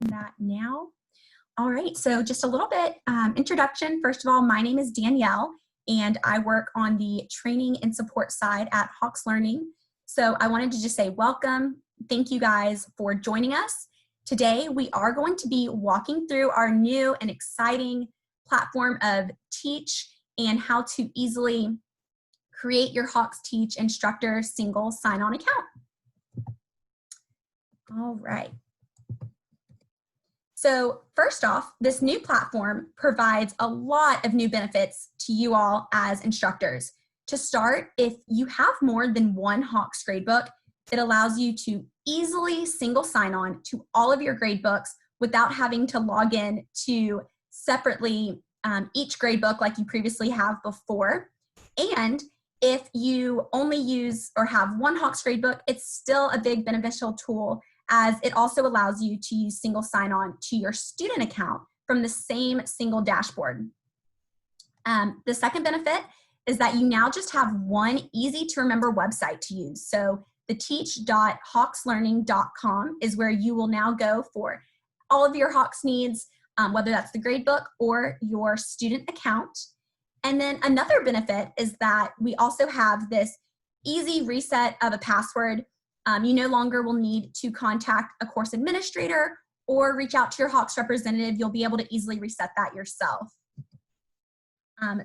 that now. All right, so just a little bit introduction. First of all, my name is Danielle, and I work on the training and support side at Hawks Learning. So I wanted to just say welcome. Thank you guys for joining us. Today, we are going to be walking through our new and exciting platform of Teach and how to easily create your Hawks Teach instructor single sign-on account. All right. So first off, this new platform provides a lot of new benefits to you all as instructors. To start, if you have more than one Hawks gradebook, it allows you to easily single sign on to all of your gradebooks without having to log in to separately each gradebook like you previously have before. And if you only use or have one Hawks gradebook, it's still a big beneficial tool, as it also allows you to use single sign-on to your student account from the same single dashboard. The second benefit is that you now just have one easy to remember website to use. So the teach.hawkslearning.com is where you will now go for all of your Hawks needs, whether that's the gradebook or your student account. And then another benefit is that we also have this easy reset of a password. You no longer will need to contact a course administrator or reach out to your Hawks representative. You'll be able to easily reset that yourself.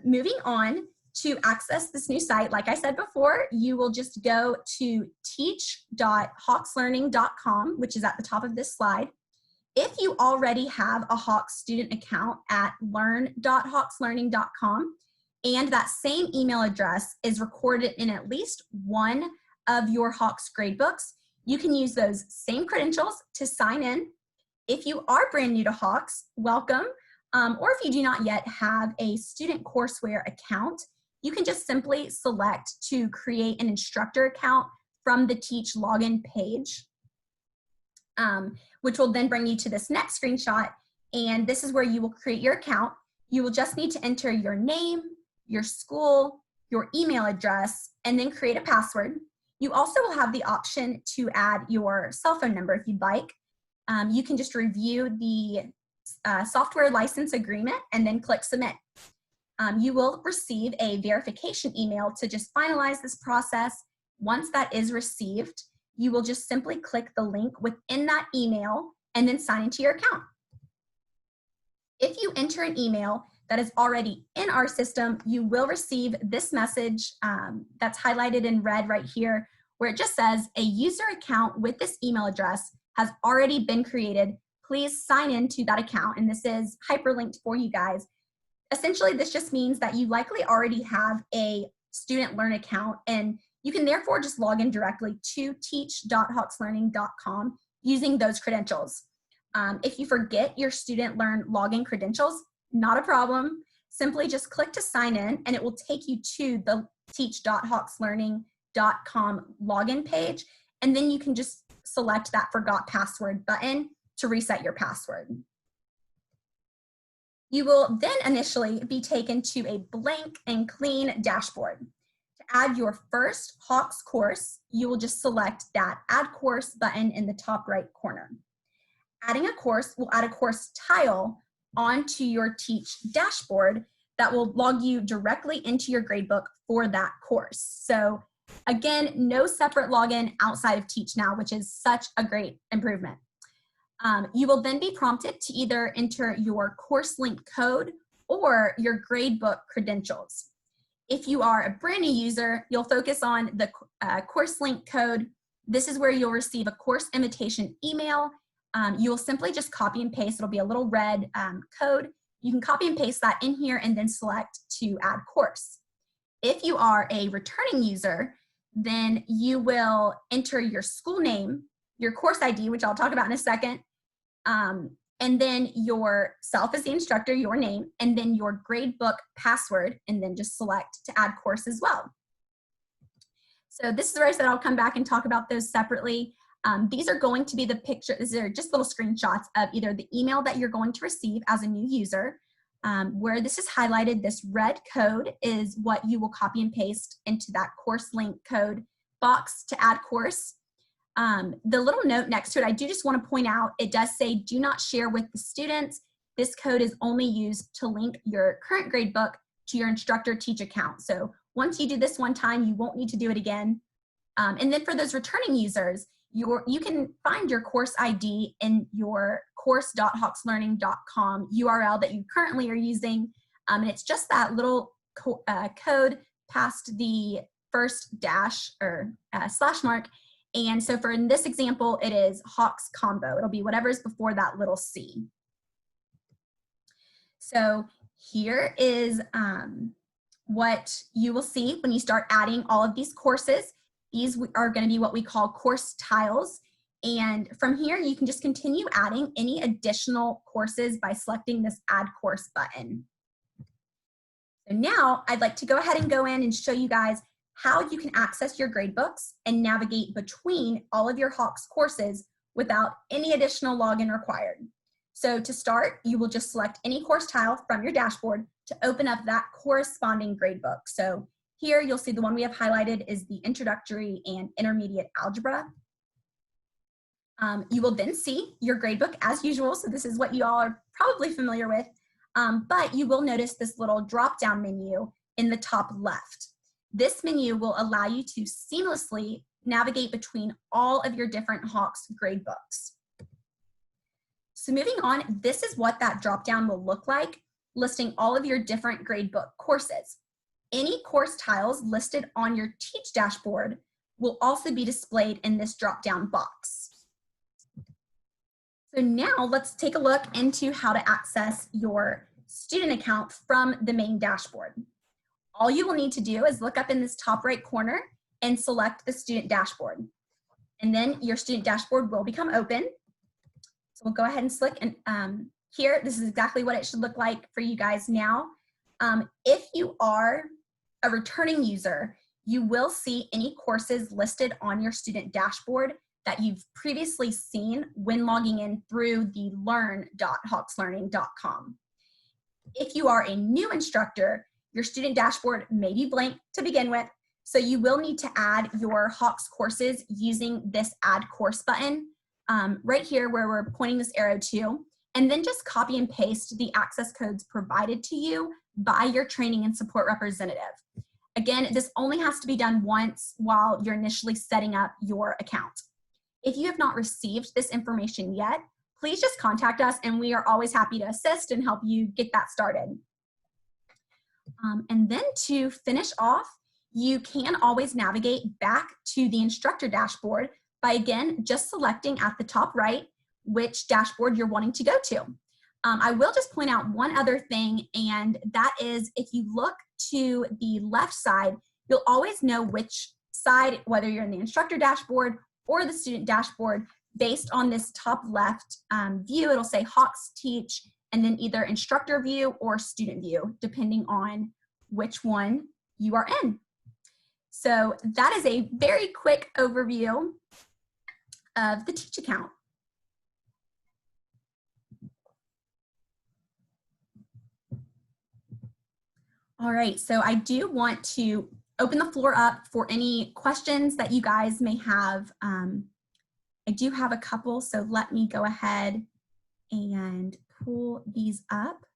Moving on to access this new site, like I said before, you will just go to teach.hawkslearning.com, which is at the top of this slide. If you already have a Hawks student account at learn.hawkslearning.com, and that same email address is recorded in at least one of your Hawks gradebooks, you can use those same credentials to sign in. If you are brand new to Hawks, welcome. Or if you do not yet have a student courseware account, you can just simply select to create an instructor account from the Teach login page, which will then bring you to this next screenshot. And this is where you will create your account. You will just need to enter your name, your school, your email address, and then create a password. You also will have the option to add your cell phone number if you'd like. You can just review the software license agreement and then click submit. You will receive a verification email to just finalize this process. Once that is received, you will just simply click the link within that email and then sign into your account. If you enter an email that is already in our system, you will receive this message that's highlighted in red right here, where it just says a user account with this email address has already been created. Please sign into that account. And this is hyperlinked for you guys. Essentially, this just means that you likely already have a student learn account, and you can therefore just log in directly to teach.hawkslearning.com using those credentials. If you forget your student learn login credentials, not a problem. Simply just click to sign in and it will take you to the teach.hawkslearning.com login page. And then you can just select that forgot password button to reset your password. You will then initially be taken to a blank and clean dashboard. To add your first Hawks course, you will just select that Add Course button in the top right corner. Adding a course will add a course tile onto your Teach dashboard that will log you directly into your gradebook for that course. So again, no separate login outside of Teach now, which is such a great improvement. You will then be prompted to either enter your course link code or your gradebook credentials. If you are a brand new user, you'll focus on the course link code. This is where you'll receive a course invitation email. You will simply just copy and paste. It'll be a little red code. You can copy and paste that in here and then select to add course. If you are a returning user, then you will enter your school name, your course ID, which I'll talk about in a second, and then yourself as the instructor, your name, and then your gradebook password, and then just select to add course as well. So this is where I said I'll come back and talk about those separately. These are going to be the picture. These are just little screenshots of either the email that you're going to receive as a new user. Where this is highlighted, this red code is what you will copy and paste into that course link code box to add course. The little note next to it, I do just want to point out, it does say do not share with the students. This code is only used to link your current gradebook to your instructor teach account. So once you do this one time, you won't need to do it again. And then for those returning users, you can find your course ID in your course.hawkslearning.com URL that you currently are using. And it's just that little code past the first dash or slash mark. And so for in this example, it is Hawks combo. It'll be whatever's before that little C. So here is what you will see when you start adding all of these courses. These are going to be what we call course tiles. And from here, you can just continue adding any additional courses by selecting this Add Course button. So now I'd like to go ahead and go in and show you guys how you can access your gradebooks and navigate between all of your Hawks courses without any additional login required. So to start, you will just select any course tile from your dashboard to open up that corresponding gradebook. So here you'll see the one we have highlighted is the Introductory and Intermediate Algebra. You will then see your gradebook as usual, so this is what you all are probably familiar with, but you will notice this little drop-down menu in the top left. This menu will allow you to seamlessly navigate between all of your different Hawks gradebooks. So moving on, this is what that drop-down will look like, listing all of your different gradebook courses. Any course tiles listed on your Teach dashboard will also be displayed in this drop-down box. So now let's take a look into how to access your student account from the main dashboard. All you will need to do is look up in this top right corner and select the student dashboard. And then your student dashboard will become open. So we'll go ahead and select, and here, this is exactly what it should look like for you guys now. If you are a returning user, you will see any courses listed on your student dashboard that you've previously seen when logging in through the learn.hawkslearning.com. If you are a new instructor, your student dashboard may be blank to begin with, so you will need to add your Hawks courses using this Add Course button right here where we're pointing this arrow to, and then just copy and paste the access codes provided to you by your training and support representative. Again, this only has to be done once while you're initially setting up your account. If you have not received this information yet, please just contact us and we are always happy to assist and help you get that started. And then to finish off, you can always navigate back to the instructor dashboard by, again, just selecting at the top right which dashboard you're wanting to go to. I will just point out one other thing, and that is if you look to the left side, you'll always know which side, whether you're in the instructor dashboard or the student dashboard, based on this top left view. It'll say Hawks Teach, and then either instructor view or student view, depending on which one you are in. So that is a very quick overview of the Teach account. All right, so I do want to open the floor up for any questions that you guys may have. I do have a couple, so let me go ahead and pull these up.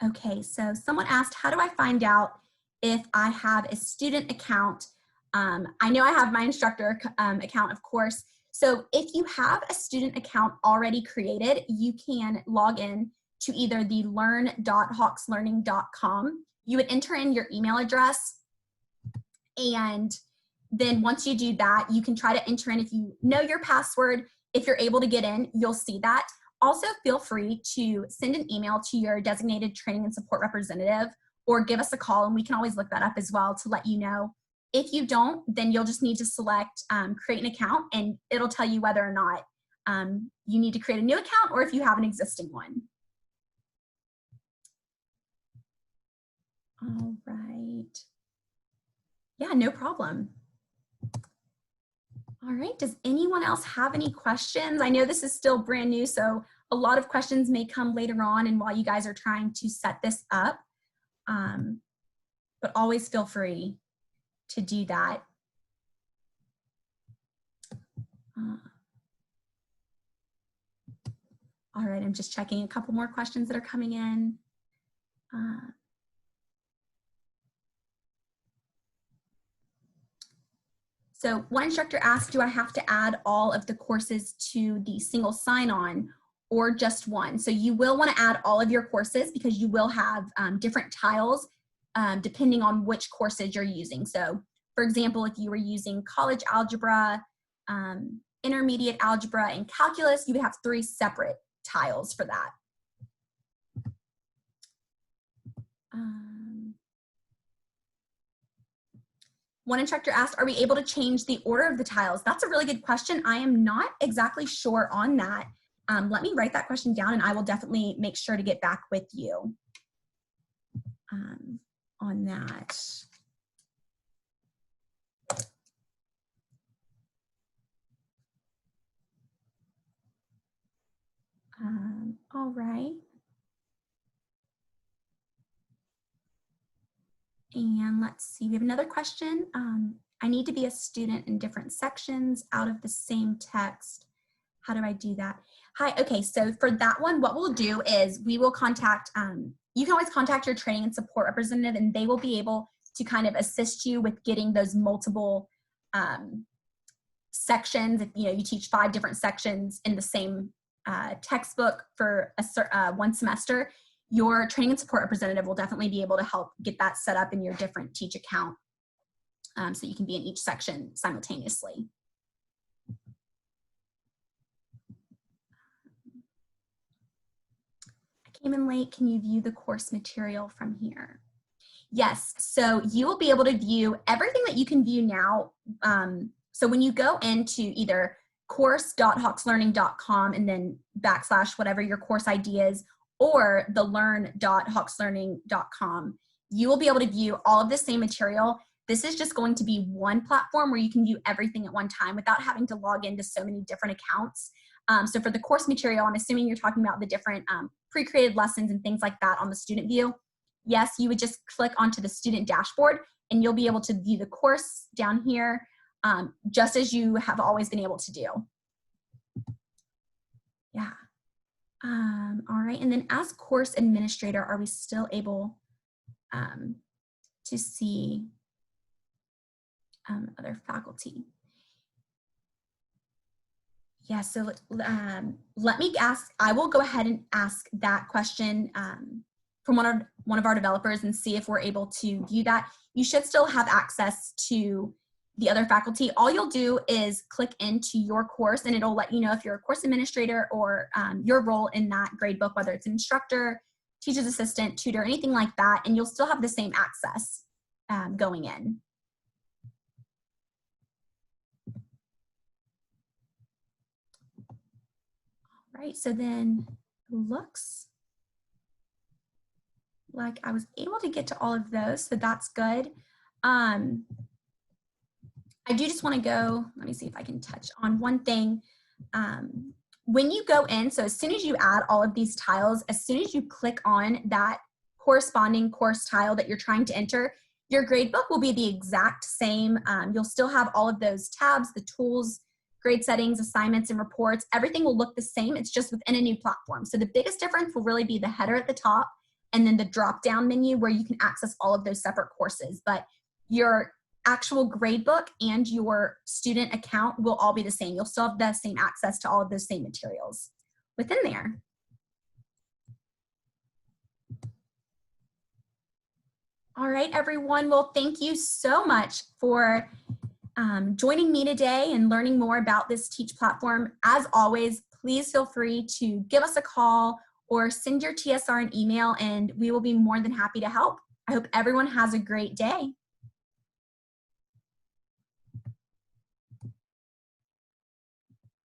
Okay, so someone asked, how do I find out if I have a student account? I know I have my instructor account, of course. So if you have a student account already created, you can log in to either the learn.hawkslearning.com. You would enter in your email address, and then once you do that, you can try to enter in, if you know your password, if you're able to get in, you'll see that. Also, feel free to send an email to your designated training and support representative or give us a call, and we can always look that up as well to let you know. If you don't, then you'll just need to select create an account, and it'll tell you whether or not you need to create a new account or if you have an existing one. All right. Yeah, no problem. All right, does anyone else have any questions? I know this is still brand new, so a lot of questions may come later on and while you guys are trying to set this up, but always feel free to do that. All right, I'm just checking a couple more questions that are coming in. So one instructor asked, do I have to add all of the courses to the single sign-on or just one? So you will want to add all of your courses because you will have different tiles depending on which courses you're using. So for example, if you were using college algebra, intermediate algebra, and calculus, you would have 3 separate tiles for that. One instructor asked, are we able to change the order of the tiles? That's a really good question. I am not exactly sure on that. Let me write that question down and I will definitely make sure to get back with you on that. All right. And let's see, we have another question. I need to be a student in different sections out of the same text. How do I do that? Hi, okay, so for that one, what we'll do is we will contact, you can always contact your training and support representative and they will be able to kind of assist you with getting those multiple sections. If you teach 5 different sections in the same textbook for one semester, your training and support representative will definitely be able to help get that set up in your different Teach account so you can be in each section simultaneously. I came in late, can you view the course material from here? Yes, so you will be able to view everything that you can view now. So when you go into either course.hawkslearning.com and then / whatever your course ID is, or the learn.hawkslearning.com, you will be able to view all of the same material. This is just going to be one platform where you can view everything at one time without having to log into so many different accounts. So for the course material, I'm assuming you're talking about the different pre-created lessons and things like that on the student view. Yes, you would just click onto the student dashboard and you'll be able to view the course down here just as you have always been able to do. Yeah. All right, and then as course administrator, are we still able to see other faculty? Yeah, so let me ask, I will go ahead and ask that question from one of our developers and see if we're able to view that. You should still have access to the other faculty. All you'll do is click into your course and it'll let you know if you're a course administrator or your role in that gradebook, whether it's an instructor, teacher's assistant, tutor, anything like that, and you'll still have the same access going in. All right, so then looks like I was able to get to all of those, so that's good. I do just want to go, let me see if I can touch on one thing. When you go in, so as soon as you add all of these tiles, as soon as you click on that corresponding course tile that you're trying to enter, your gradebook will be the exact same. You'll still have all of those tabs, the tools, grade settings, assignments, and reports. Everything will look the same. It's just within a new platform. So the biggest difference will really be the header at the top and then the drop-down menu where you can access all of those separate courses. But your actual gradebook and your student account will all be the same. You'll still have the same access to all of those same materials within there. All right, everyone. Well, thank you so much for joining me today and learning more about this Teach platform. As always, please feel free to give us a call or send your TSR an email and we will be more than happy to help. I hope everyone has a great day.